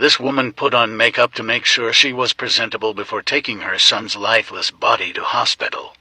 This woman put on makeup to make sure she was presentable before taking her son's lifeless body to hospital.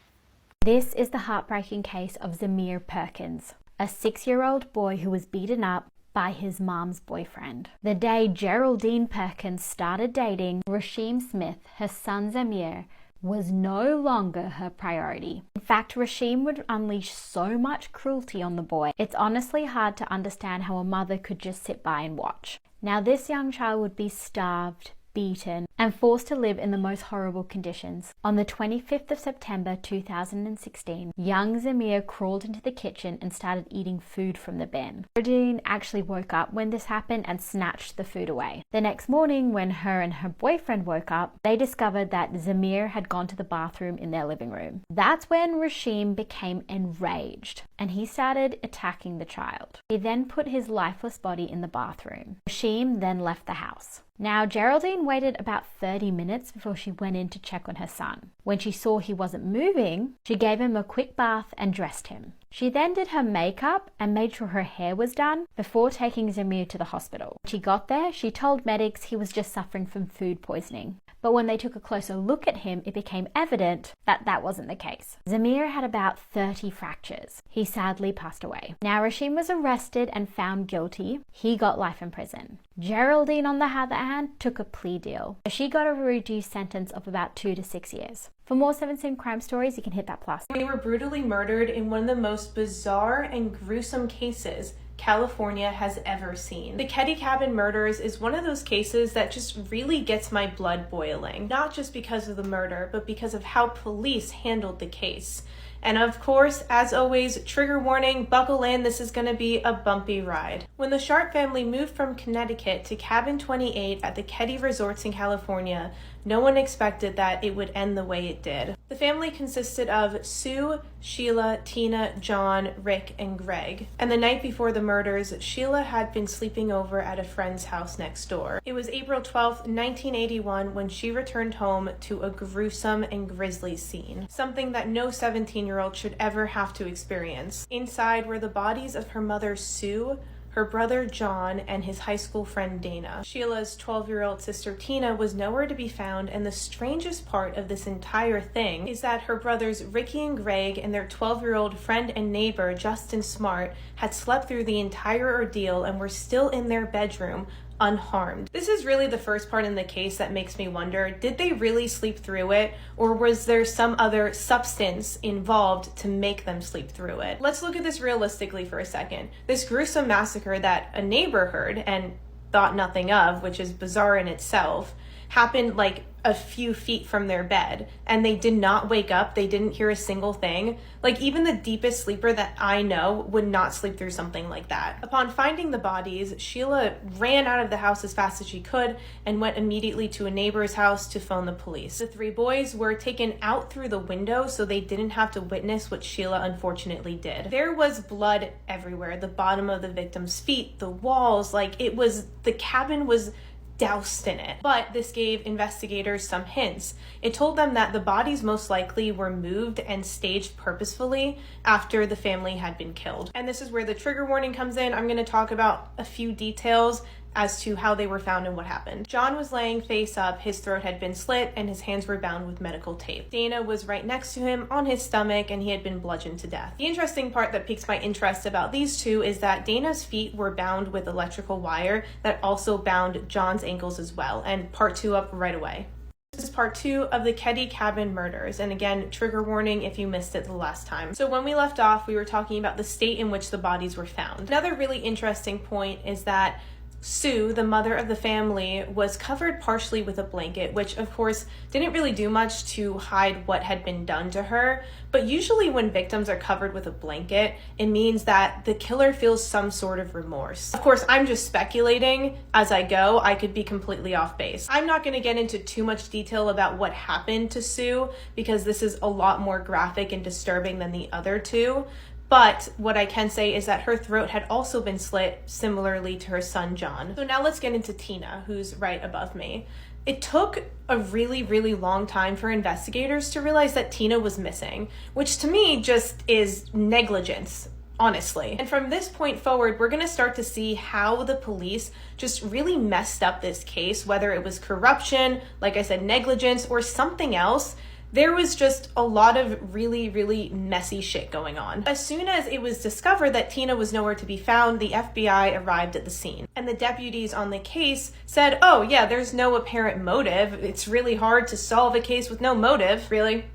This is the heartbreaking case of Zamir Perkins, a 6-year-old boy who was beaten up by his mom's boyfriend. The day Geraldine Perkins started dating Rasheem Smith, her son Zamir, was no longer her priority. In fact, Rasheem would unleash so much cruelty on the boy, it's honestly hard to understand how a mother could just sit by and watch. Now, this young child would be starved, beaten, and forced to live in the most horrible conditions. On the 25th of September 2016, young Zamir crawled into the kitchen and started eating food from the bin. Geraldine actually woke up when this happened and snatched the food away. The next morning, when her and her boyfriend woke up, they discovered that Zamir had gone to the bathroom in their living room. That's when Rasheem became enraged and he started attacking the child. He then put his lifeless body in the bathroom. Rasheem then left the house. Now, Geraldine waited about 30 minutes before she went in to check on her son. When she saw he wasn't moving, she gave him a quick bath and dressed him. She then did her makeup and made sure her hair was done before taking Zamir to the hospital. When she got there, she told medics he was just suffering from food poisoning. But when they took a closer look at him, it became evident that that wasn't the case. Zamir had about 30 fractures. He sadly passed away. Now, Rasheem was arrested and found guilty. He got life in prison. Geraldine, on the other hand, took a plea deal. She got a reduced sentence of about 2 to 6 years. For more 7 Sim crime stories, you can hit that plus. They were brutally murdered in one of the most bizarre and gruesome cases California has ever seen. The Keddy cabin murders is one of those cases that just really gets my blood boiling, not just because of the murder, but because of how police handled the case. And of course, as always, trigger warning, buckle in, this is gonna be a bumpy ride. When the Sharp family moved from Connecticut to Cabin 28 at the Keddy Resorts in California, no one expected that it would end the way it did. The family consisted of Sue, Sheila, Tina, John, Rick, and Greg. And the night before the murders, Sheila had been sleeping over at a friend's house next door. It was April 12th, 1981, when she returned home to a gruesome and grisly scene. Something that no 17-year-old should ever have to experience. Inside were the bodies of her mother, Sue, her brother John, and his high school friend Dana. Sheila's 12-year-old sister Tina was nowhere to be found, and the strangest part of this entire thing is that her brothers Ricky and Greg and their 12-year-old friend and neighbor Justin Smart had slept through the entire ordeal and were still in their bedroom unharmed. This is really the first part in the case that makes me wonder, did they really sleep through it, or was there some other substance involved to make them sleep through it? Let's look at this realistically for a second. This gruesome massacre that a neighbor heard and thought nothing of, which is bizarre in itself, happened like a few feet from their bed, and they did not wake up. They didn't hear a single thing. Like, even the deepest sleeper that I know would not sleep through something like that. Upon finding the bodies, Sheila ran out of the house as fast as she could and went immediately to a neighbor's house to phone the police. The 3 boys were taken out through the window so they didn't have to witness what Sheila unfortunately did. There was blood everywhere, the bottom of the victim's feet, the walls, the cabin was doused in it. But this gave investigators some hints. It told them that the bodies most likely were moved and staged purposefully after the family had been killed. And this is where the trigger warning comes in. I'm going to talk about a few details as to how they were found and what happened. John was laying face up, his throat had been slit, and his hands were bound with medical tape. Dana was right next to him on his stomach, and he had been bludgeoned to death. The interesting part that piques my interest about these two is that Dana's feet were bound with electrical wire that also bound John's ankles as well, and part 2 up right away. This is part 2 of the Keddy cabin murders, and again, trigger warning if you missed it the last time. So when we left off, we were talking about the state in which the bodies were found. Another really interesting point is that Sue, the mother of the family, was covered partially with a blanket, which of course didn't really do much to hide what had been done to her. But usually when victims are covered with a blanket, it means that the killer feels some sort of remorse. Of course, I'm just speculating as I go. I could be completely off base. I'm not going to get into too much detail about what happened to Sue because this is a lot more graphic and disturbing than the other two. But what I can say is that her throat had also been slit similarly to her son, John. So now let's get into Tina, who's right above me. It took a really, really long time for investigators to realize that Tina was missing, which to me just is negligence honestly. And from this point forward, we're gonna start to see how the police just really messed up this case, whether it was corruption, like I said, negligence, or something else. There was just a lot of really, really messy shit going on. As soon as it was discovered that Tina was nowhere to be found, the FBI arrived at the scene. And the deputies on the case said, oh yeah, there's no apparent motive. It's really hard to solve a case with no motive. Really?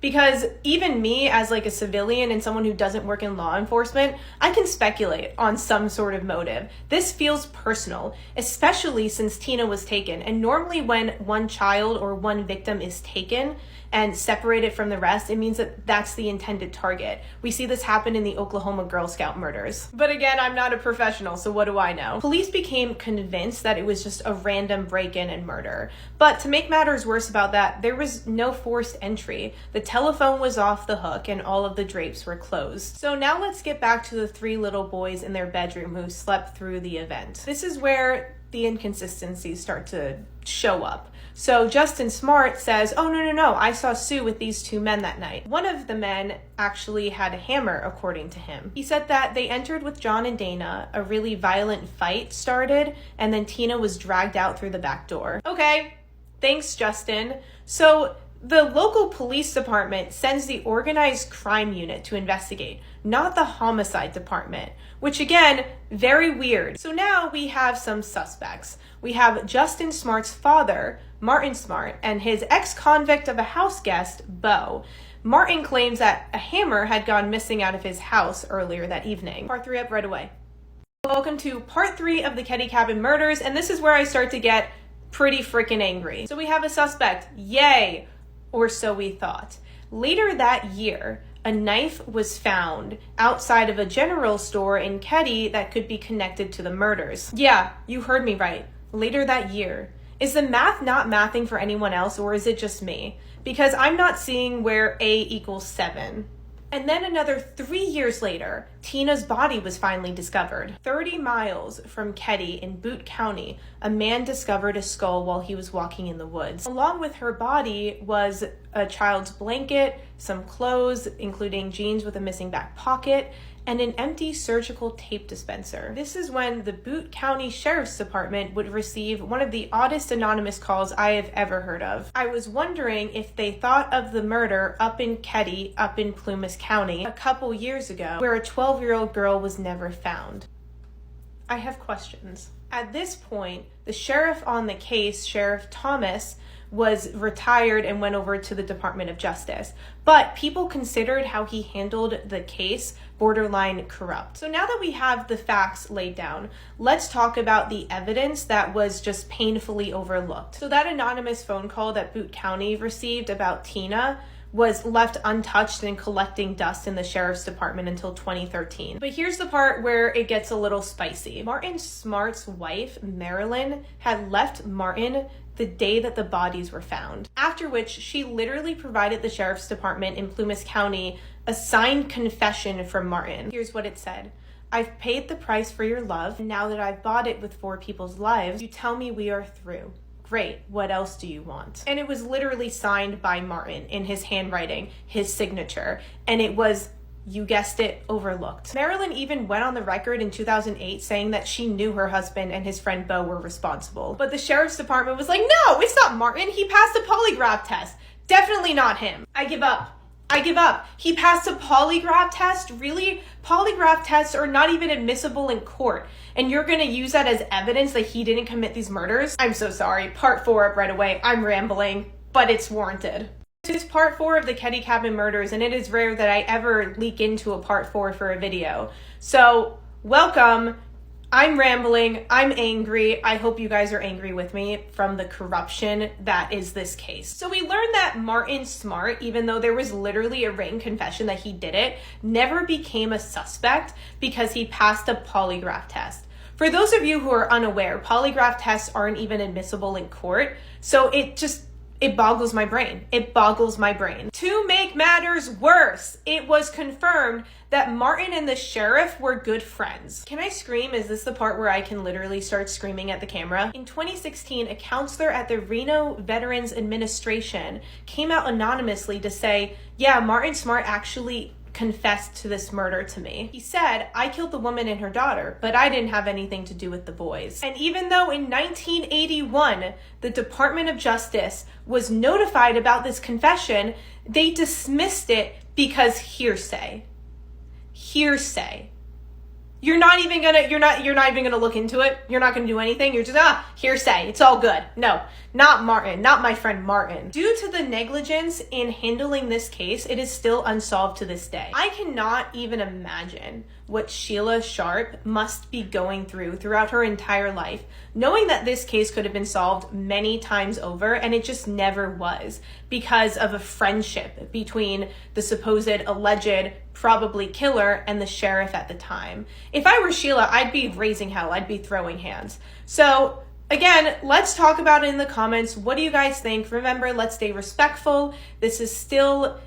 Because even me as like a civilian and someone who doesn't work in law enforcement, I can speculate on some sort of motive. This feels personal, especially since Tina was taken. And normally when one child or one victim is taken and separated from the rest, it means that that's the intended target. We see this happen in the Oklahoma Girl Scout murders. But again, I'm not a professional, so what do I know? Police became convinced that it was just a random break-in and murder. But to make matters worse about that, there was no forced entry. The telephone was off the hook and all of the drapes were closed. So now let's get back to the 3 little boys in their bedroom who slept through the event. This is where the inconsistencies start to show up. So Justin Smart says, oh, no, I saw Sue with these 2 men that night. One of the men actually had a hammer, according to him. He said that they entered with John and Dana, a really violent fight started, and then Tina was dragged out through the back door. Okay, thanks, Justin. So the local police department sends the organized crime unit to investigate, not the homicide department, which again, very weird. So now we have some suspects. We have Justin Smart's father, Martin Smart, and his ex-convict of a house guest, Bo. Martin claims that a hammer had gone missing out of his house earlier that evening. Part 3 up right away. Welcome to part 3 of the Keddy cabin murders, and this is where I start to get pretty freaking angry. So we have a suspect, yay, or so we thought. Later that year, a knife was found outside of a general store in Keddy that could be connected to the murders. Yeah, you heard me right. Later that year. Is the math not mathing for anyone else, or is it just me? Because I'm not seeing where A equals 7. And then another 3 years later, Tina's body was finally discovered. 30 miles from Keddy in Butte County, a man discovered a skull while he was walking in the woods. Along with her body was a child's blanket, some clothes, including jeans with a missing back pocket, and an empty surgical tape dispenser. This is when the Butte County Sheriff's Department would receive one of the oddest anonymous calls I have ever heard of. I was wondering if they thought of the murder up in Keddy, up in Plumas County, a couple years ago, where a 12-year-old girl was never found. I have questions. At this point, the sheriff on the case, Sheriff Thomas, was retired and went over to the Department of Justice. But people considered how he handled the case borderline corrupt. So now that we have the facts laid down, let's talk about the evidence that was just painfully overlooked. So that anonymous phone call that Butte County received about Tina was left untouched and collecting dust in the sheriff's department until 2013. But here's the part where it gets a little spicy. Martin Smart's wife, Marilyn, had left Martin the day that the bodies were found, after which she literally provided the sheriff's department in Plumas County a signed confession from Martin. Here's what it said. I've paid the price for your love, and now that I've bought it with 4 people's lives, you tell me we are through. Great, what else do you want? And it was literally signed by Martin in his handwriting, his signature, and it was, you guessed it, overlooked. Marilyn even went on the record in 2008 saying that she knew her husband and his friend Bo were responsible. But the sheriff's department was like, no, it's not Martin. He passed a polygraph test. Definitely not him. I give up. He passed a polygraph test? Really? Polygraph tests are not even admissible in court. And you're gonna use that as evidence that he didn't commit these murders? I'm so sorry. Part 4 up right away. I'm rambling, but it's warranted. This is part 4 of the Keddy cabin murders, and it is rare that I ever leak into a part 4 for a video. So, welcome. I'm rambling. I'm angry. I hope you guys are angry with me from the corruption that is this case. So we learned that Martin Smart, even though there was literally a written confession that he did it, never became a suspect because he passed a polygraph test. For those of you who are unaware, polygraph tests aren't even admissible in court, so it boggles my brain. It boggles my brain. To make matters worse, it was confirmed that Martin and the sheriff were good friends. Can I scream? Is this the part where I can literally start screaming at the camera? In 2016, a counselor at the Reno Veterans Administration came out anonymously to say, yeah, Martin Smart actually confessed to this murder to me. He said, "I killed the woman and her daughter, but I didn't have anything to do with the boys." And even though in 1981, the Department of Justice was notified about this confession, they dismissed it because hearsay. Hearsay. You're not even gonna look into it. You're not gonna do anything. You're just, hearsay. It's all good. No, not Martin, not my friend Martin. Due to the negligence in handling this case, it is still unsolved to this day. I cannot even imagine what Sheila Sharp must be going throughout her entire life, knowing that this case could have been solved many times over and it just never was because of a friendship between the supposed alleged probably killer and the sheriff at the time. If I were Sheila, I'd be raising hell. I'd be throwing hands. So again, let's talk about it in the comments. What do you guys think? Remember, let's stay respectful. This is still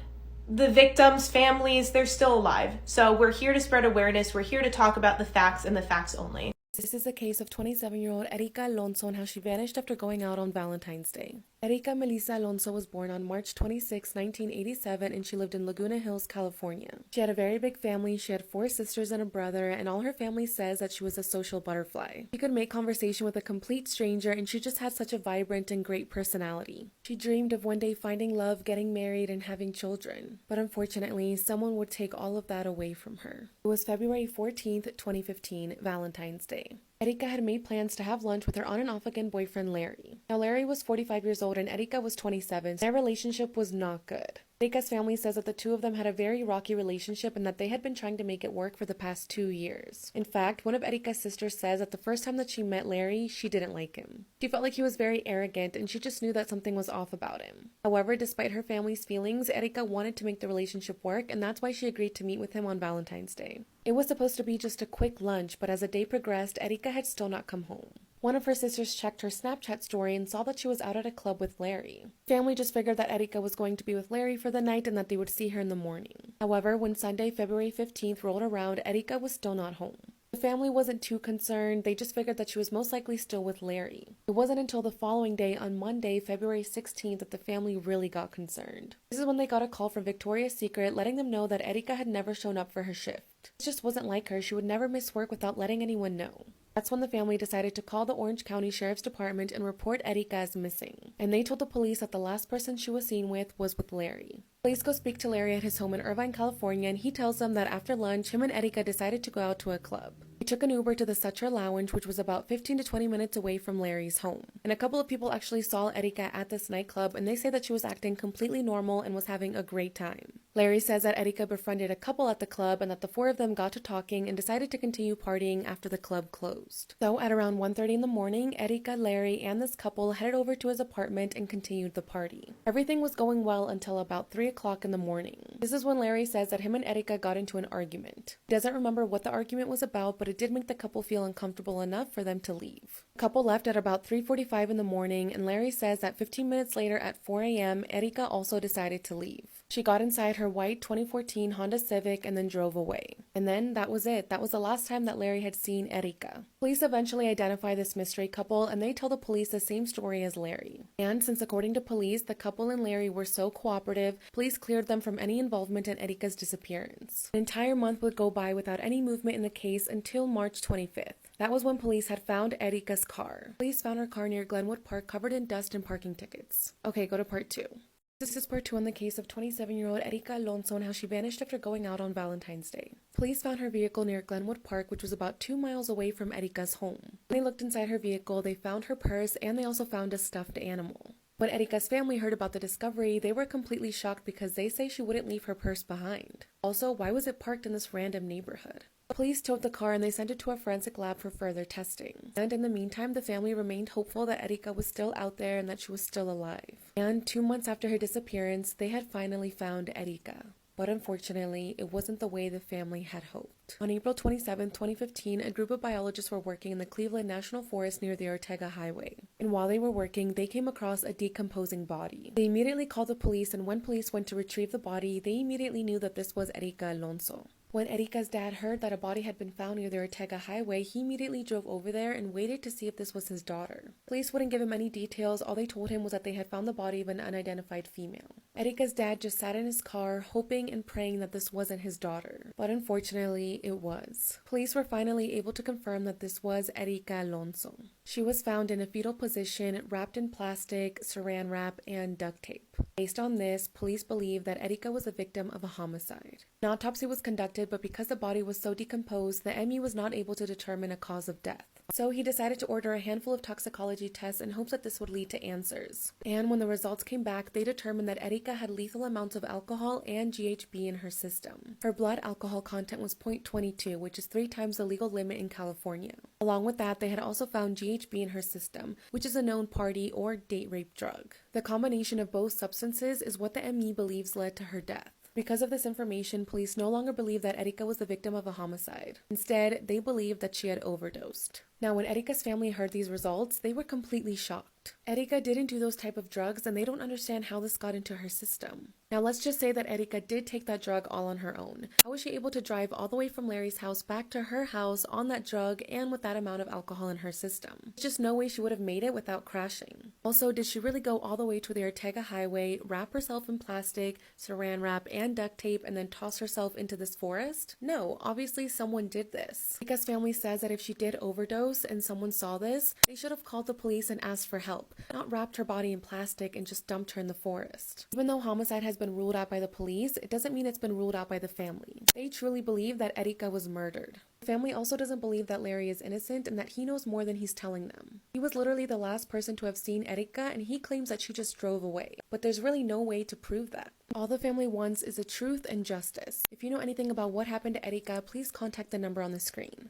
the victims' families. They're still alive. So we're here to spread awareness. We're here to talk about the facts and the facts only. This is the case of 27-year-old Erica Alonso and how she vanished after going out on Valentine's Day. Erica Melissa Alonso was born on March 26, 1987, and she lived in Laguna Hills, California. She had a very big family. She had 4 sisters and a brother, and all her family says that she was a social butterfly. She could make conversation with a complete stranger, and she just had such a vibrant and great personality. She dreamed of one day finding love, getting married, and having children. But unfortunately, someone would take all of that away from her. It was February 14th, 2015, Valentine's Day. Erica had made plans to have lunch with her on and off again boyfriend Larry. Now Larry was 45 years old and Erica was 27, so their relationship was not good. Erica's family says that the two of them had a very rocky relationship and that they had been trying to make it work for the past 2 years. In fact, one of Erica's sisters says that the first time that she met Larry, she didn't like him. She felt like he was very arrogant and she just knew that something was off about him. However, despite her family's feelings, Erica wanted to make the relationship work, and that's why she agreed to meet with him on Valentine's Day. It was supposed to be just a quick lunch, but as the day progressed, Erica had still not come home. One of her sisters checked her Snapchat story and saw that she was out at a club with Larry. Family just figured that Erica was going to be with Larry for the night and that they would see her in the morning. However, when Sunday, February 15th rolled around, Erica was still not home. The family wasn't too concerned. They just figured that she was most likely still with Larry. It wasn't until the following day, on Monday, February 16th, that the family really got concerned. This is when they got a call from Victoria's Secret letting them know that Erica had never shown up for her shift. This just wasn't like her. She would never miss work without letting anyone know. That's when the family decided to call the Orange County Sheriff's Department and report Erica as missing. And they told the police that the last person she was seen with was with Larry. Police go speak to Larry at his home in Irvine, California, and he tells them that after lunch, him and Erica decided to go out to a club. He took an Uber to the Sutter Lounge, which was about 15 to 20 minutes away from Larry's home. And a couple of people actually saw Erica at this nightclub, and they say that she was acting completely normal and was having a great time. Larry says that Erica befriended a couple at the club and that the 4 of them got to talking and decided to continue partying after the club closed. So at around 1:30 in the morning, Erica, Larry, and this couple headed over to his apartment and continued the party. Everything was going well until about 3 o'clock in the morning. This is when Larry says that him and Erica got into an argument. He doesn't remember what the argument was about, but it did make the couple feel uncomfortable enough for them to leave. The couple left at about 3:45 in the morning, and Larry says that 15 minutes later at 4 a.m., Erica also decided to leave. She got inside her white 2014 Honda Civic and then drove away. And then that was it. That was the last time that Larry had seen Erica. Police eventually identify this mystery couple and they tell the police the same story as Larry. And since according to police, the couple and Larry were so cooperative, police cleared them from any involvement in Erica's disappearance. An entire month would go by without any movement in the case until March 25th. That was when police had found Erica's car. Police found her car near Glenwood Park covered in dust and parking tickets. Okay, go to part 2. This is part 2 on the case of 27-year-old Erica Alonso and how she vanished after going out on Valentine's Day. Police found her vehicle near Glenwood Park, which was about 2 miles away from Erica's home. When they looked inside her vehicle, they found her purse and they also found a stuffed animal. When Erica's family heard about the discovery, they were completely shocked because they say she wouldn't leave her purse behind. Also, why was it parked in this random neighborhood? Police towed the car and they sent it to a forensic lab for further testing. And in the meantime, the family remained hopeful that Erica was still out there and that she was still alive. And 2 months after her disappearance, they had finally found Erica. But unfortunately, it wasn't the way the family had hoped. On April 27, 2015, a group of biologists were working in the Cleveland National Forest near the Ortega Highway. And while they were working, they came across a decomposing body. They immediately called the police, and when police went to retrieve the body, they immediately knew that this was Erica Alonso. When Erica's dad heard that a body had been found near the Ortega Highway, he immediately drove over there and waited to see if this was his daughter. Police wouldn't give him any details. All they told him was that they had found the body of an unidentified female. Erica's dad just sat in his car, hoping and praying that this wasn't his daughter. But unfortunately, it was. Police were finally able to confirm that this was Erica Alonso. She was found in a fetal position, wrapped in plastic, saran wrap, and duct tape. Based on this, police believe that Erica was a victim of a homicide. An autopsy was conducted, but because the body was so decomposed, the ME was not able to determine a cause of death. So he decided to order a handful of toxicology tests in hopes that this would lead to answers. And when the results came back, they determined that Erica had lethal amounts of alcohol and GHB in her system. Her blood alcohol content was 0.22, which is 3 times the legal limit in California. Along with that, they had also found GHB in her system, which is a known party or date rape drug. The combination of both substances is what the ME believes led to her death. Because of this information, police no longer believe that Erica was the victim of a homicide. Instead, they believe that she had overdosed. Now, when Erica's family heard these results, they were completely shocked. Erica didn't do those type of drugs, and they don't understand how this got into her system. Now, let's just say that Erica did take that drug all on her own. How was she able to drive all the way from Larry's house back to her house on that drug and with that amount of alcohol in her system? There's just no way she would have made it without crashing. Also, did she really go all the way to the Ortega Highway, wrap herself in plastic, saran wrap, and duct tape, and then toss herself into this forest? No, obviously someone did this. Erica's family says that if she did overdose and someone saw this, they should have called the police and asked for help, not wrapped her body in plastic and just dumped her in the forest. Even though homicide has been ruled out by the police, it doesn't mean it's been ruled out by the family. They truly believe that Erica was murdered. The family also doesn't believe that Larry is innocent and that he knows more than he's telling them. He was literally the last person to have seen Erica, and he claims that she just drove away. But there's really no way to prove that. All the family wants is the truth and justice. If you know anything about what happened to Erica, please contact the number on the screen.